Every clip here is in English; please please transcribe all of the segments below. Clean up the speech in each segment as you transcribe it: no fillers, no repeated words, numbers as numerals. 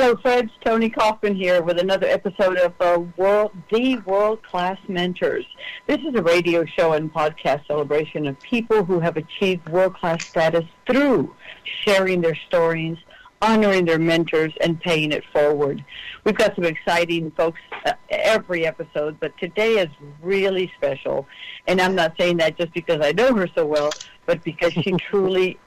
Hello, friends. Tony Kaufman here with another episode of The World Class Mentors. This is a radio show and podcast celebration of people who have achieved world-class status through sharing their stories, honoring their mentors, and paying it forward. We've got some exciting folks every episode, but today is really special. And I'm not saying that just because I know her so well, but because she truly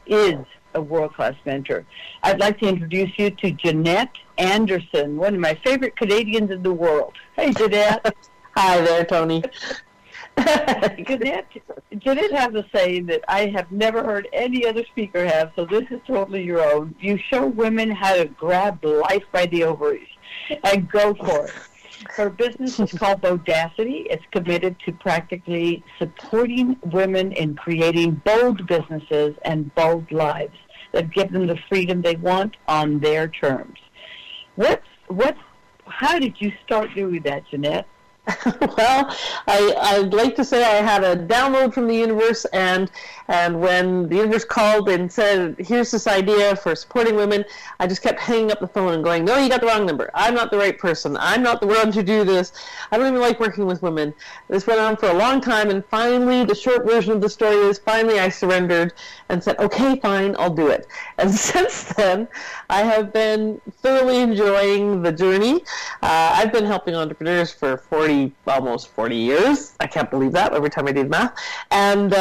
is a world-class mentor. I'd like to introduce you to Jannette Anderson, one of my favorite Canadians in the world. Hey, Jannette. Hi there, Tony. Jannette has a saying that I have never heard any other speaker have, so this is totally your own. You show women how to grab life by the ovaries and go for it. Her business is called Bodacity. It's committed to practically supporting women in creating bold businesses and bold lives that give them the freedom they want on their terms. How did you start doing that, Jannette? Well, I'd like to say I had a download from the universe, and when the universe called and said, here's this idea for supporting women, I just kept hanging up the phone and going, no, you got the wrong number. I'm not the right person. I'm not the one to do this. I don't even like working with women. This went on for a long time, and finally, the short version of the story is finally I surrendered and said, okay, fine, I'll do it. And since then, I have been thoroughly enjoying the journey. I've been helping entrepreneurs for almost 40 years. I can't believe that every time I do math. And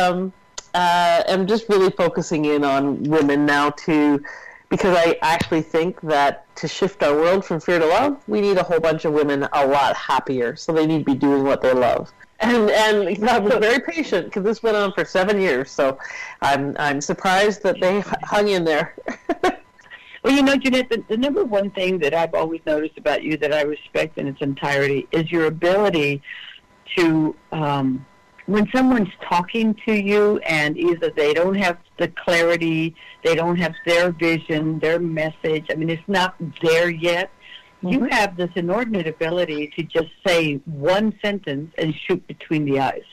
I'm just really focusing in on women now because I actually think that to shift our world from fear to love, we need a whole bunch of women a lot happier. So they need to be doing what they love. And I was very patient because this went on for 7 years. So I'm surprised that they hung in there. Well, you know, Jannette, the number one thing that I've always noticed about you that I respect in its entirety is your ability to, when someone's talking to you and either they don't have the clarity, they don't have their vision, their message, I mean, it's not there yet, you have this inordinate ability to just say one sentence and shoot between the eyes.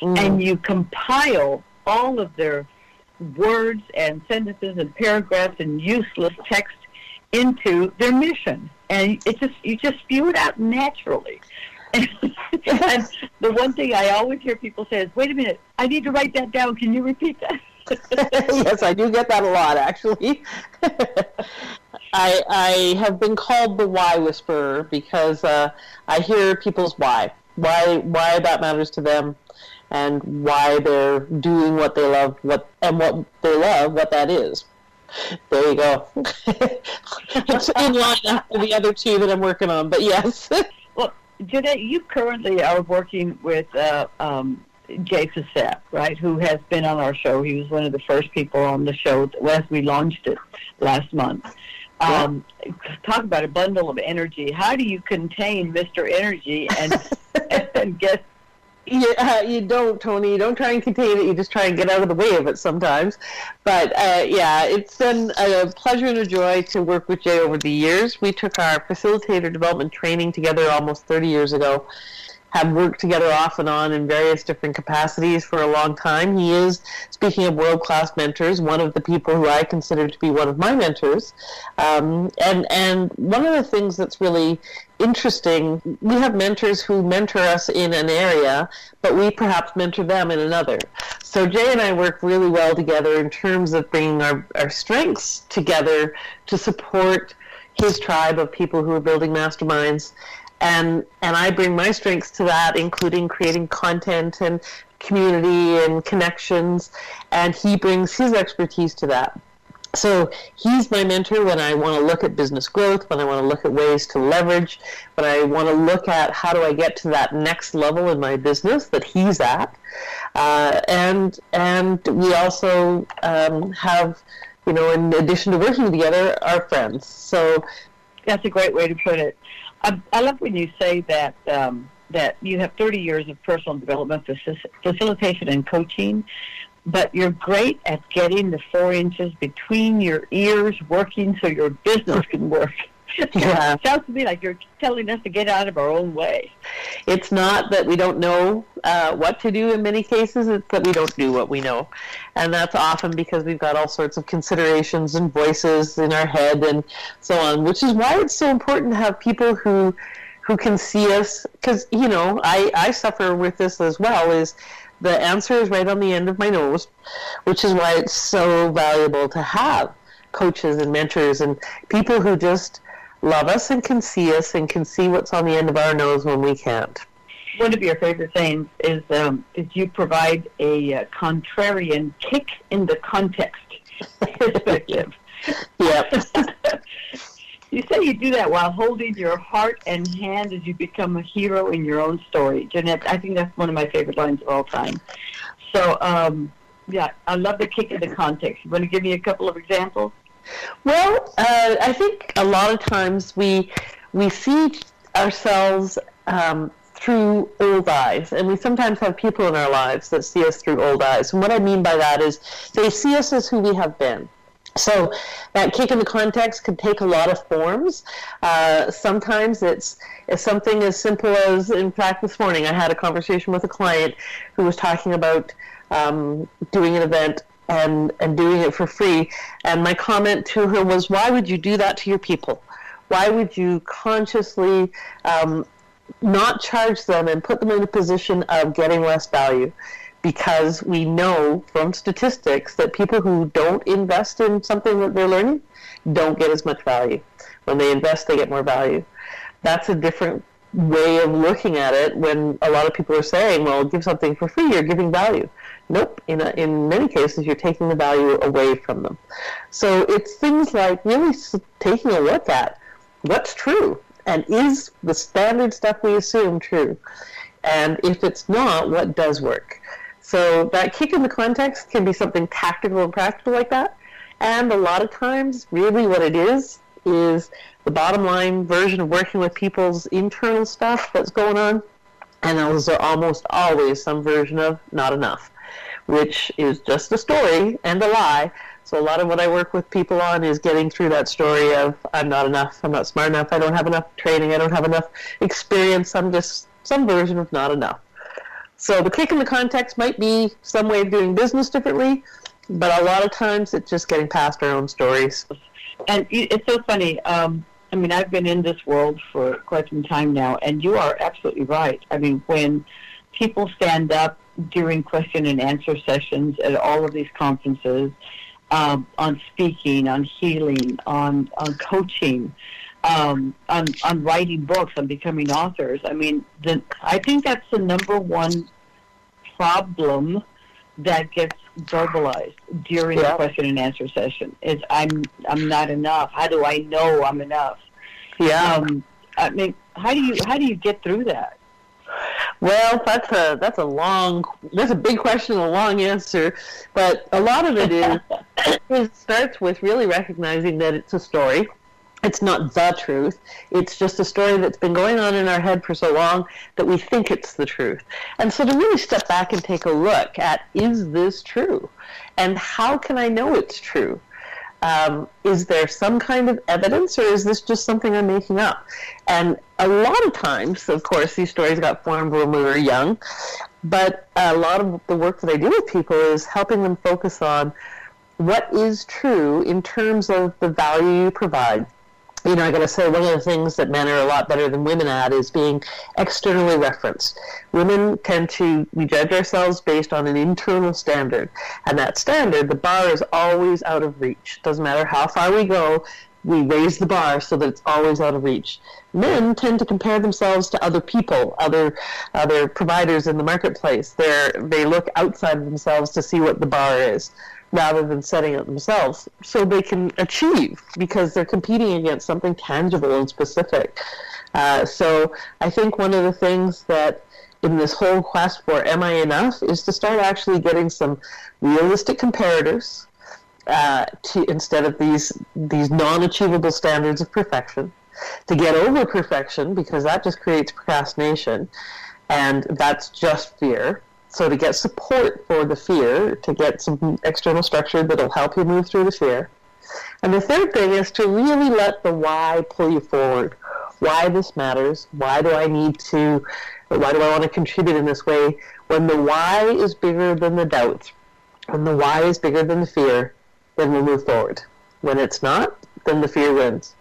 And you compile all of their words and sentences and paragraphs and useless text into their mission, and you just spew it out naturally. And the one thing I always hear people say is, "Wait a minute, I need to write that down. Can you repeat that?" Yes, I do get that a lot, actually. I have been called the why whisperer because I hear people's why that matters to them, and why they're doing what they love, what that is. There you go. It's in line after the other two that I'm working on, but yes. Well, Jannette, you currently are working with Jay Fassett, right, who has been on our show. He was one of the first people on the show as we launched it last month. Talk about a bundle of energy. How do you contain Mr. Energy and get... You don't, Tony. You don't try and contain it. You just try and get out of the way of it sometimes. But, it's been a pleasure and a joy to work with Jay over the years. We took our facilitator development training together almost 30 years ago, have worked together off and on in various different capacities for a long time. He is, speaking of world-class mentors, one of the people who I consider to be one of my mentors. And one of the things that's really interesting, we have mentors who mentor us in an area, but we perhaps mentor them in another. So Jay and I work really well together in terms of bringing our strengths together to support his tribe of people who are building masterminds. And I bring my strengths to that, including creating content and community and connections, and he brings his expertise to that. So he's my mentor when I want to look at business growth, when I want to look at ways to leverage, when I want to look at how do I get to that next level in my business that he's at. And we also have, in addition to working together, our friends. So that's a great way to put it. I love when you say that that you have 30 years of personal development, facilitation, and coaching, but you're great at getting the 4 inches between your ears working so your business can work. Yeah. Sounds to me like you're telling us to get out of our own way. It's not that we don't know what to do in many cases, it's that we don't do what we know. And that's often because we've got all sorts of considerations and voices in our head and so on, which is why it's so important to have people who can see us, because, you know, I suffer with this as well, is the answer is right on the end of my nose, which is why it's so valuable to have coaches and mentors and people who just love us and can see us and can see what's on the end of our nose when we can't. One of your favorite things is you provide a contrarian kick in the context perspective. Yep. You say you do that while holding your heart and hand as you become a hero in your own story. Jannette, I think that's one of my favorite lines of all time. So, yeah, I love the kick in the context. You want to give me a couple of examples? Well, I think a lot of times we see ourselves through old eyes, and we sometimes have people in our lives that see us through old eyes. And what I mean by that is they see us as who we have been. So that kick in the context could take a lot of forms. Sometimes it's something as simple as, in fact, this morning I had a conversation with a client who was talking about doing an event and doing it for free. And my comment to her was, why would you do that to your people? Why would you consciously not charge them and put them in a position of getting less value? Because we know from statistics that people who don't invest in something that they're learning don't get as much value. When they invest, they get more value. That's a different way of looking at it when a lot of people are saying, well, give something for free, you're giving value. Nope, in many cases, you're taking the value away from them. So it's things like really taking a look at what's true, and is the standard stuff we assume true? And if it's not, what does work? So that kick in the context can be something tactical and practical like that. And a lot of times, really what it is the bottom line version of working with people's internal stuff that's going on. And those are almost always some version of not enough, which is just a story and a lie. So a lot of what I work with people on is getting through that story of I'm not enough, I'm not smart enough, I don't have enough training, I don't have enough experience, I'm just some version of not enough. So the kick in the context might be some way of doing business differently, but a lot of times it's just getting past our own stories. And it's so funny. I mean, I've been in this world for quite some time now, and you are absolutely right. I mean, when people stand up during question and answer sessions at all of these conferences, on speaking, on healing, on coaching, on writing books, on becoming authors. I mean, I think that's the number one problem that gets verbalized during the question and answer session is I'm not enough. How do I know I'm enough? Yeah. I mean, how do you get through that? Well, that's a big question and a long answer, but a lot of it is it starts with really recognizing that it's a story. It's not the truth. It's just a story that's been going on in our head for so long that we think it's the truth. And so to really step back and take a look at, is this true? And how can I know it's true? Is there some kind of evidence, or is this just something I'm making up? And a lot of times, of course, these stories got formed when we were young, but a lot of the work that I do with people is helping them focus on what is true in terms of the value you provide. You know, I got to say, one of the things that men are a lot better than women at is being externally referenced. Women tend to, we judge ourselves based on an internal standard. And that standard, the bar is always out of reach. Doesn't matter how far we go, we raise the bar so that it's always out of reach. Men tend to compare themselves to other people, other providers in the marketplace. They look outside of themselves to see what the bar is, rather than setting it themselves, so they can achieve, because they're competing against something tangible and specific. So I think one of the things that in this whole quest for am I enough is to start actually getting some realistic comparators instead of these non-achievable standards of perfection, to get over perfection, because that just creates procrastination, and that's just fear. So to get support for the fear, to get some external structure that'll help you move through the fear, And the third thing is to really let the why pull you forward. Why this matters. Why do I want to contribute in this way? When the why is bigger than the doubts, when the why is bigger than the fear, then we'll move forward. When it's not, then the fear wins.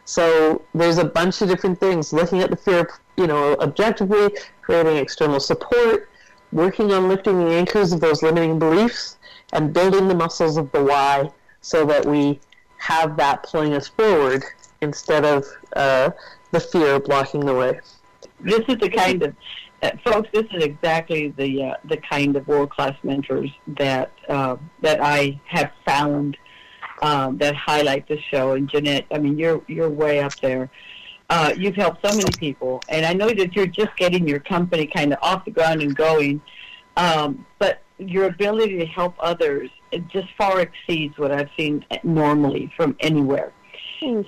So there's a bunch of different things. Looking at the fear, objectively, creating external support, working on lifting the anchors of those limiting beliefs, and building the muscles of the why so that we have that pulling us forward instead of the fear blocking the way. This is the kind of, folks, this is exactly the kind of world-class mentors that I have found that highlight the show. And Jannette, I mean, you're way up there. You've helped so many people, and I know that you're just getting your company kind of off the ground and going, but your ability to help others, it just far exceeds what I've seen normally from anywhere.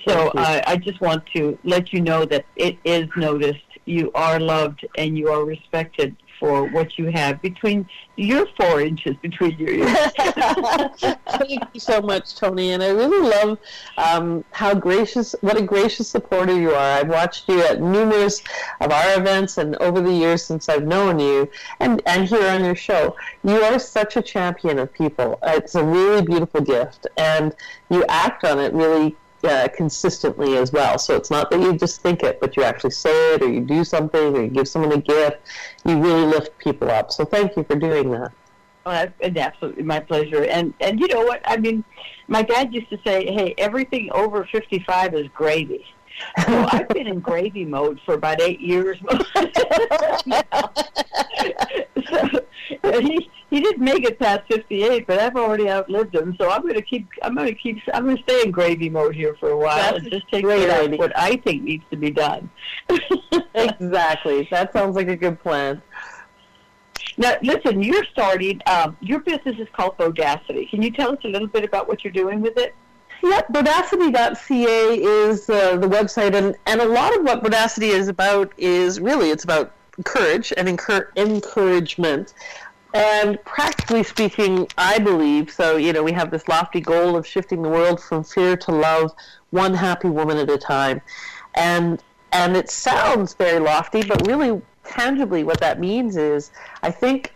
So I just want to let you know that it is noticed. You are loved and you are respected for what you have between your 4 inches between your ears. Thank you so much, Tony. And I really love what a gracious supporter you are. I've watched you at numerous of our events and over the years since I've known you and here on your show. You are such a champion of people. It's a really beautiful gift. And you act on it really consistently as well. So it's not that you just think it, but you actually say it, or you do something, or you give someone a gift. You really lift people up. So thank you for doing that. Oh, it's absolutely my pleasure. And you know what? I mean, my dad used to say, hey, everything over 55 is gravy. So I've been in gravy mode for about 8 years. So he didn't make it past 58, but I've already outlived him. So I'm going to stay in gravy mode here for a while. That's and just take care of what I think needs to be done. Exactly. That sounds like a good plan. Now, listen, you're starting, your business is called Bodacity. Can you tell us a little bit about what you're doing with it? Yep, bodacity.ca is the website, and a lot of what Bodacity is about is really, it's about courage and encouragement. And practically speaking, I believe, so, we have this lofty goal of shifting the world from fear to love, one happy woman at a time. And it sounds very lofty, but really, tangibly, what that means is, frankly,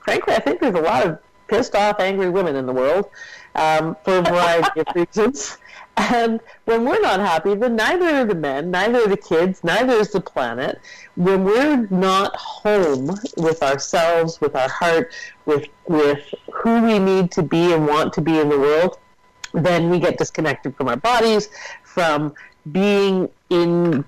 I think there's a lot of pissed off, angry women in the world for a variety of reasons. And when we're not happy, then neither are the men, neither are the kids, neither is the planet. When we're not home with ourselves, with our heart, with who we need to be and want to be in the world, then we get disconnected from our bodies, from being in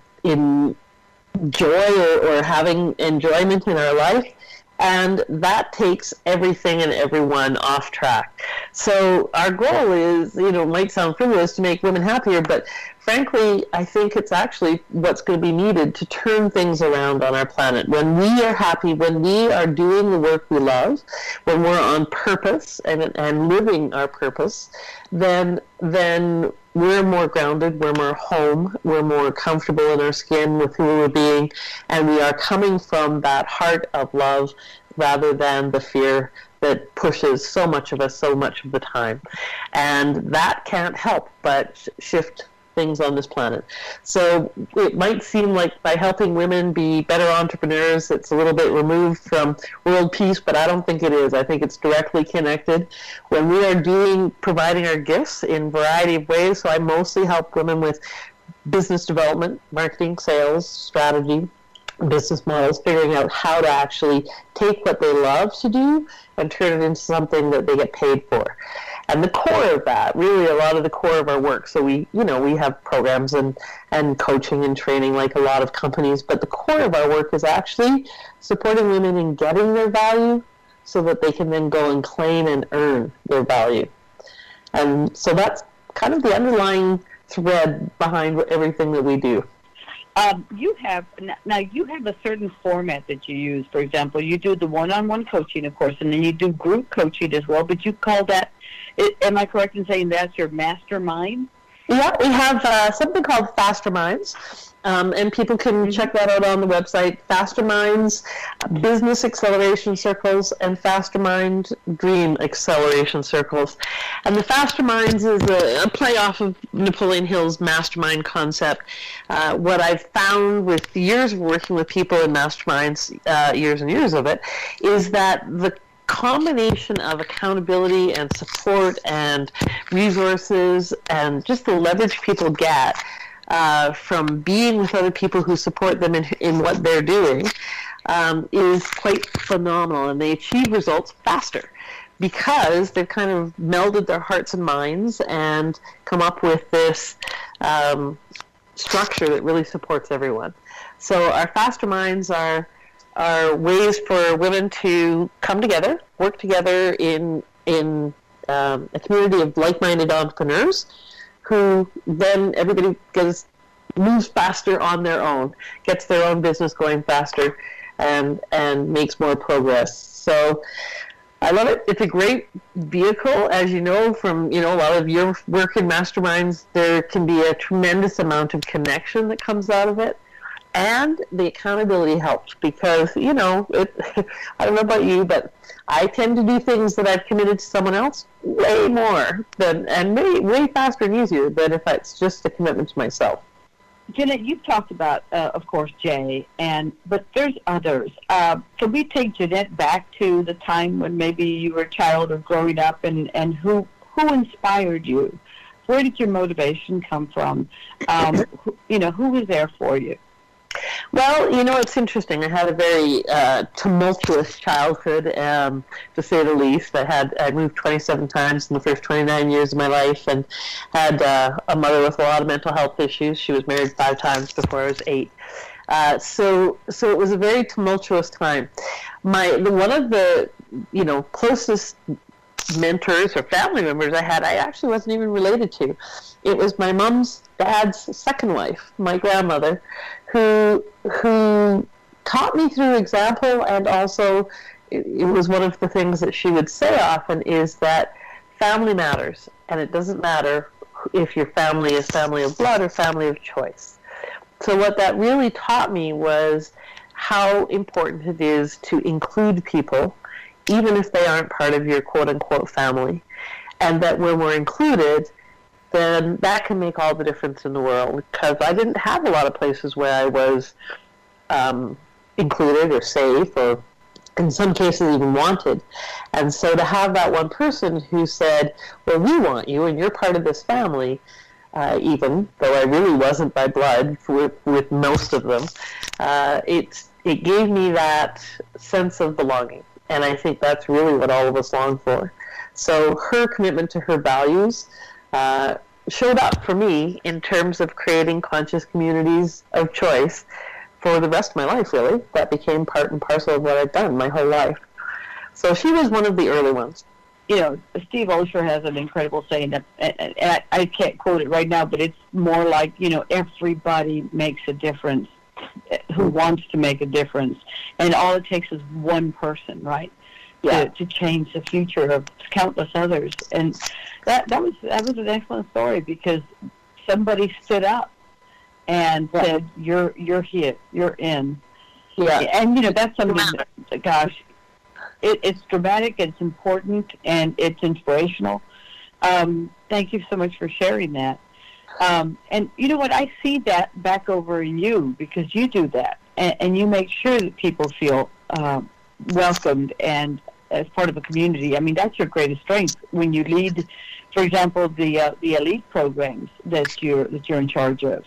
joy or having enjoyment in our life. And that takes everything and everyone off track. So our goal is, it might sound frivolous to make women happier, but frankly, I think it's actually what's going to be needed to turn things around on our planet. When we are happy, when we are doing the work we love, when we're on purpose and living our purpose, then we're more grounded, we're more home, we're more comfortable in our skin with who we're being, and we are coming from that heart of love rather than the fear that pushes so much of us so much of the time. And that can't help but shift things on this planet. So it might seem like by helping women be better entrepreneurs, it's a little bit removed from world peace, but I don't think it is. I think it's directly connected. When we are providing our gifts in a variety of ways, so I mostly help women with business development, marketing, sales, strategy, business models, figuring out how to actually take what they love to do and turn it into something that they get paid for. And the core of that, really a lot of the core of our work, so we have programs and coaching and training like a lot of companies, but the core of our work is actually supporting women in getting their value so that they can then go and claim and earn their value. And so that's kind of the underlying thread behind everything that we do. You have a certain format that you use. For example, you do the one-on-one coaching, of course, and then you do group coaching as well, but you call that, am I correct in saying that's your mastermind? Yeah, we have something called Fasterminds, And people can check that out on the website. Fasterminds, Business Acceleration Circles, and Fastermind Dream Acceleration Circles. And the Fasterminds is a play off of Napoleon Hill's mastermind concept. What I've found with years of working with people in masterminds, years and years of it, is that the combination of accountability and support and resources and just the leverage people get from being with other people who support them in what they're doing is quite phenomenal, and they achieve results faster because they've kind of melded their hearts and minds and come up with this structure that really supports everyone. So our faster minds are ways for women to come together, work together in a community of like-minded entrepreneurs who then everybody moves faster on their own, gets their own business going faster, and makes more progress. So I love it. It's a great vehicle. As you know from a lot of your work in masterminds, there can be a tremendous amount of connection that comes out of it. And the accountability helps because, I don't know about you, but I tend to do things that I've committed to someone else way more and way faster and easier than if it's just a commitment to myself. Jannette, you've talked about, of course, Jay, but there's others. Can we take Jannette back to the time when maybe you were a child or growing up, and who inspired you? Where did your motivation come from? Who was there for you? Well, it's interesting. I had a very tumultuous childhood, to say the least. I moved 27 times in the first 29 years of my life, and had a mother with a lot of mental health issues. She was married 5 times before I was 8. So it was a very tumultuous time. One of the closest mentors or family members I had, I actually wasn't even related to. It was my mom's dad's second wife, my grandmother, who taught me through example, and also it was one of the things that she would say often is that family matters, and it doesn't matter if your family is family of blood or family of choice. So what that really taught me was how important it is to include people, even if they aren't part of your quote-unquote family, and that when we're included, then that can make all the difference in the world, because I didn't have a lot of places where I was included or safe, or in some cases even wanted. And so to have that one person who said, well, we want you and you're part of this family, even though I really wasn't by blood with most of them, it gave me that sense of belonging. And I think that's really what all of us long for. So her commitment to her values showed up for me in terms of creating conscious communities of choice for the rest of my life, really. That became part and parcel of what I've done my whole life. So she was one of the early ones. Steve Osher has an incredible saying that, and I can't quote it right now, but it's more like, everybody makes a difference who wants to make a difference. And all it takes is one person, right? Yeah. To change the future of countless others. And that was an excellent story, because somebody stood up and said, you're here, you're in. Yeah. And that's something that, gosh, it's dramatic, it's important, and it's inspirational. Thank you so much for sharing that. And you know what, I see that back over in you, because you do that, and you make sure that people feel welcomed and as part of a community. I mean, that's your greatest strength when you lead, for example, the elite programs that you're in charge of.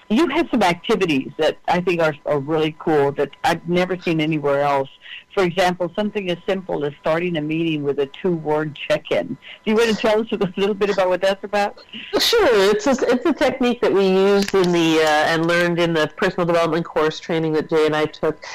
You have some activities that I think are really cool that I've never seen anywhere else. For example, something as simple as starting a meeting with a 2-word check-in. Do you want to tell us a little bit about what that's about? Sure. It's a technique that we used in and learned in the personal development course training that Jay and I took,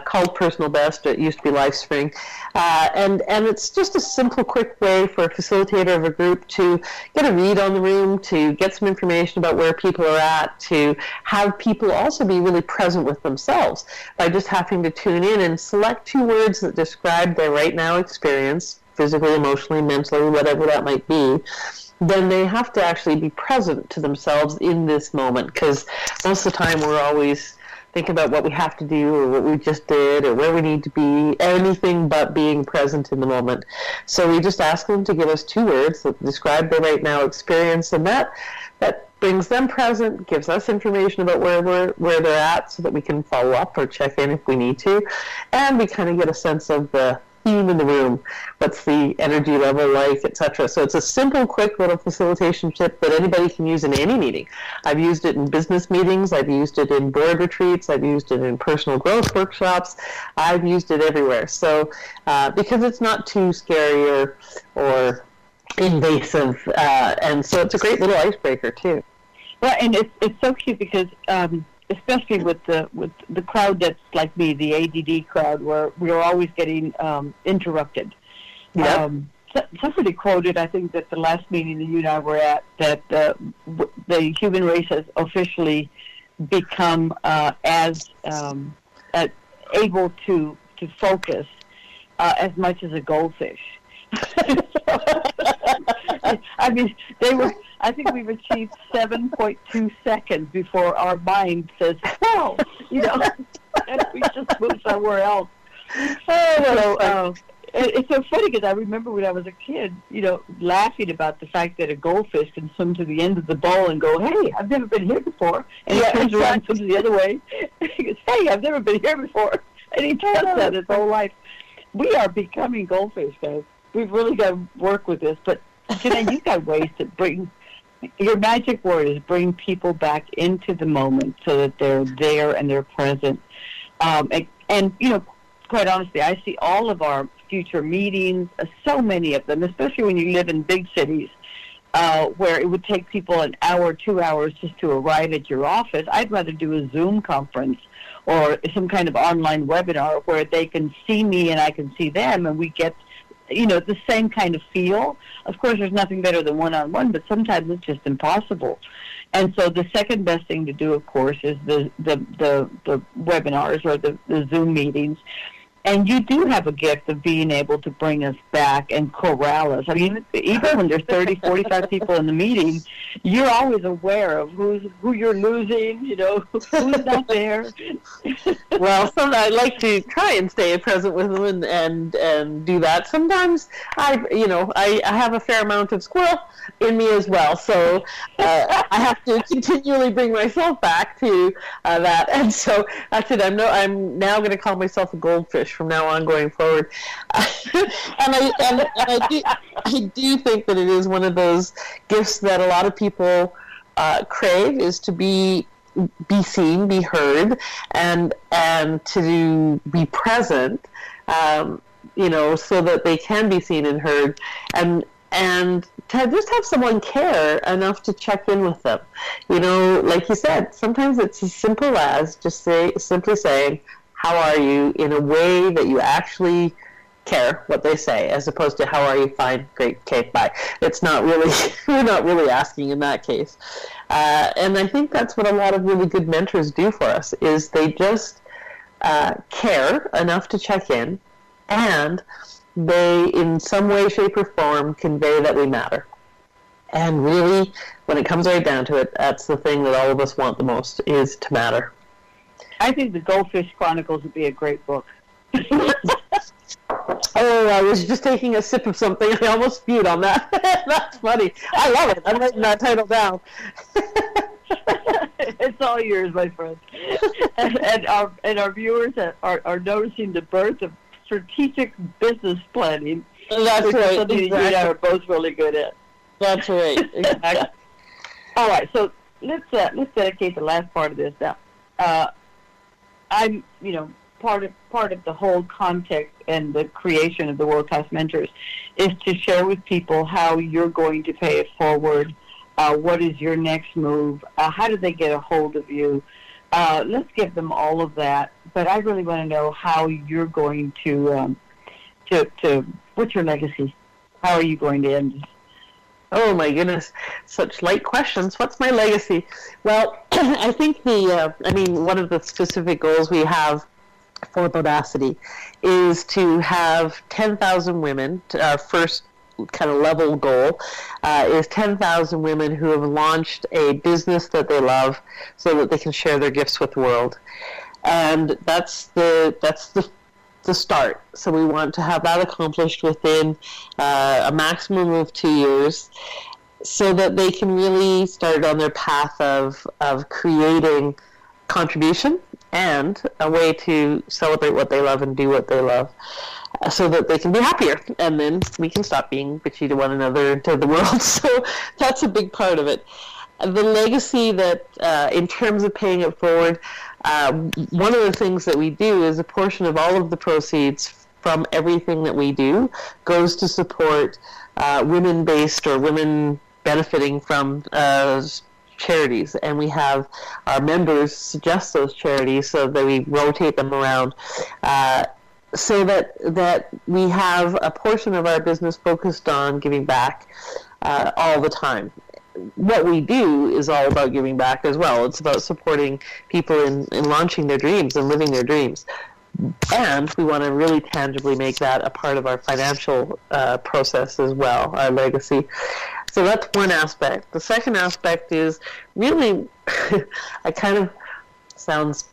called Personal Best. It used to be Lifespring. And it's just a simple, quick way for a facilitator of a group to get a read on the room, to get some information about where people are at, to have people also be really present with themselves by just having to tune in and select 2 words that describe their right now experience, physically, emotionally, mentally, whatever that might be, then they have to actually be present to themselves in this moment, because most of the time we're always thinking about what we have to do or what we just did or where we need to be, anything but being present in the moment. So we just ask them to give us 2 words that describe their right now experience, and that brings them present, gives us information about where they're at so that we can follow up or check in if we need to, and we kind of get a sense of the theme in the room, what's the energy level like, etc. So it's a simple, quick little facilitation tip that anybody can use in any meeting. I've used it in business meetings, I've used it in board retreats, I've used it in personal growth workshops, I've used it everywhere. So because it's not too scary or invasive, and so it's a great little icebreaker too. Well, and it's so cute because especially with the crowd that's like me, the ADD crowd, where we're always getting interrupted. Yep. Somebody quoted, I think, that the last meeting that you and I were at, that the human race has officially become as able to focus as much as a goldfish. I mean, I think we've achieved 7.2 seconds before our mind says, "Whoa," and we just move somewhere else. So it's so funny because I remember when I was a kid, laughing about the fact that a goldfish can swim to the end of the bowl and go, "Hey, I've never been here before," and he turns around and swims the other way. He goes, "Hey, I've never been here before," and he does that his whole life. We are becoming goldfish, guys. We've really got to work with this, but Jannette, you've got ways to bring. Your magic word is bring people back into the moment so that they're there and they're present. And quite honestly, I see all of our future meetings, so many of them, especially when you live in big cities, where it would take people an hour, 2 hours just to arrive at your office. I'd rather do a Zoom conference or some kind of online webinar where they can see me and I can see them, and we get the same kind of feel. Of course, there's nothing better than one-on-one, but sometimes it's just impossible. And so the second best thing to do, of course, is the webinars or the Zoom meetings. And you do have a gift of being able to bring us back and corral us. I mean, even when there's 30, 45 people in the meeting, you're always aware of who you're losing, who's not there. Well, I like to try and stay present with them and do that. Sometimes I have a fair amount of squirrel in me as well, so I have to continually bring myself back to that. And so that's it. I'm now going to call myself a goldfish from now on going forward. And I do think that it is one of those gifts that a lot of people crave, is to be seen, be heard, and to be present, so that they can be seen and heard, and to just have someone care enough to check in with them. Like you said, sometimes it's as simple as just simply saying, "How are you?" in a way that you actually care what they say, as opposed to "How are you?" "Fine, great, okay, bye." It's not really, we're not really asking in that case. And I think that's what a lot of really good mentors do for us, is they just care enough to check in, and they, in some way, shape, or form, convey that we matter. And really, when it comes right down to it, that's the thing that all of us want the most, is to matter. I think the Goldfish Chronicles would be a great book. Oh, I was just taking a sip of something. I almost spewed on that. That's funny. I love it. I'm writing that title down. It's all yours, my friend. And our viewers are noticing the birth of strategic business planning. That's which right. is something exactly. you and I are both really good at. That's right. Exactly. All right. So let's dedicate the last part of this now. I'm, part of the whole context and the creation of the World Class Mentors is to share with people how you're going to pay it forward. What is your next move? How do they get a hold of you? Let's give them all of that. But I really want to know how you're going to what's your legacy? How are you going to end? Oh my goodness, such light questions. What's my legacy? Well, I think one of the specific goals we have for Bodacity is to have 10,000 women, our first kind of level goal is 10,000 women who have launched a business that they love so that they can share their gifts with the world. And that's the start. So we want to have that accomplished within a maximum of 2 years, so that they can really start on their path of creating contribution and a way to celebrate what they love and do what they love, so that they can be happier, and then we can stop being bitchy to one another and to the world. So that's a big part of it. The legacy that, in terms of paying it forward, one of the things that we do is a portion of all of the proceeds from everything that we do goes to support women-based or women benefiting from charities, and we have our members suggest those charities so that we rotate them around, so that we have a portion of our business focused on giving back all the time. What we do is all about giving back as well. It's about supporting people in launching their dreams and living their dreams. And we want to really tangibly make that a part of our financial process as well, our legacy. So that's one aspect. The second aspect is really, I kind of sounds,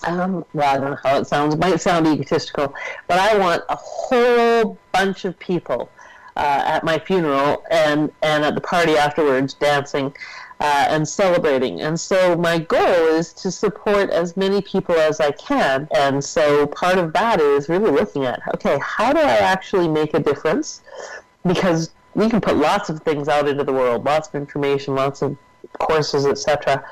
well, I don't know how it sounds. It might sound egotistical, but I want a whole bunch of people at my funeral and at the party afterwards dancing and celebrating. And so my goal is to support as many people as I can. And so part of that is really looking at, okay, how do I actually make a difference? Because we can put lots of things out into the world, lots of information, lots of courses, etc.,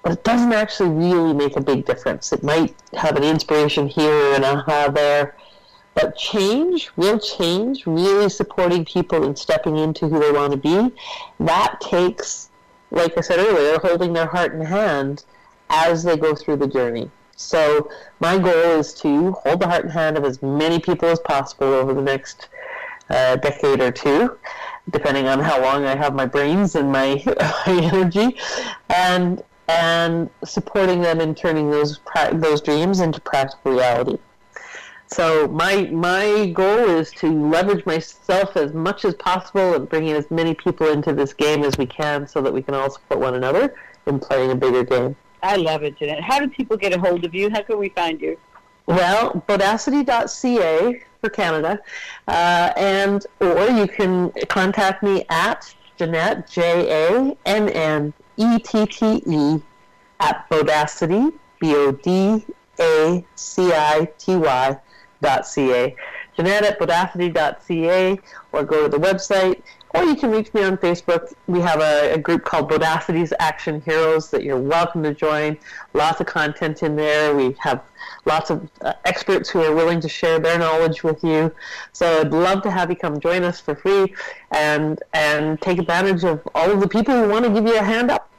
but it doesn't actually really make a big difference. It might have an inspiration here and aha there, but real change, really supporting people and stepping into who they want to be, that takes, like I said earlier, holding their heart in hand as they go through the journey. So my goal is to hold the heart and hand of as many people as possible over the next decade or two, depending on how long I have my brains and my energy, and supporting them in turning those dreams into practical reality. So my goal is to leverage myself as much as possible and bring in as many people into this game as we can, so that we can all support one another in playing a bigger game. I love it, Jannette. How do people get a hold of you? How can we find you? Well, bodacity.ca for Canada, or you can contact me at Jannette, Jannette, at bodacity, bodacity.ca. Jannette at bodacity.ca, or go to the website, or you can reach me on Facebook. We have a group called Bodacity's Action Heroes that you're welcome to join. Lots of content in there. We have lots of experts who are willing to share their knowledge with you. So I'd love to have you come join us for free and take advantage of all of the people who want to give you a hand up.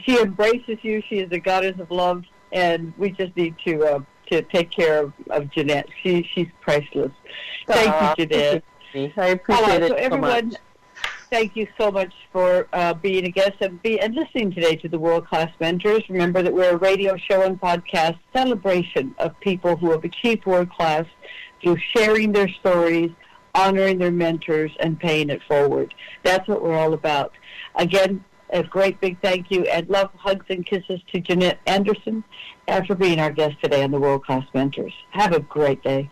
She embraces you. She is a goddess of love, and we just need to take care of Jannette. She's priceless. Thank you, Jannette. I appreciate it so everyone, much. Thank you so much for being a guest and listening today to the World Class Mentors. Remember that we're a radio show and podcast celebration of people who have achieved world class through sharing their stories, honoring their mentors, and paying it forward. That's what we're all about. Again, a great big thank you and love, hugs, and kisses to Jannette Anderson for being our guest today on the World Class Mentors. Have a great day.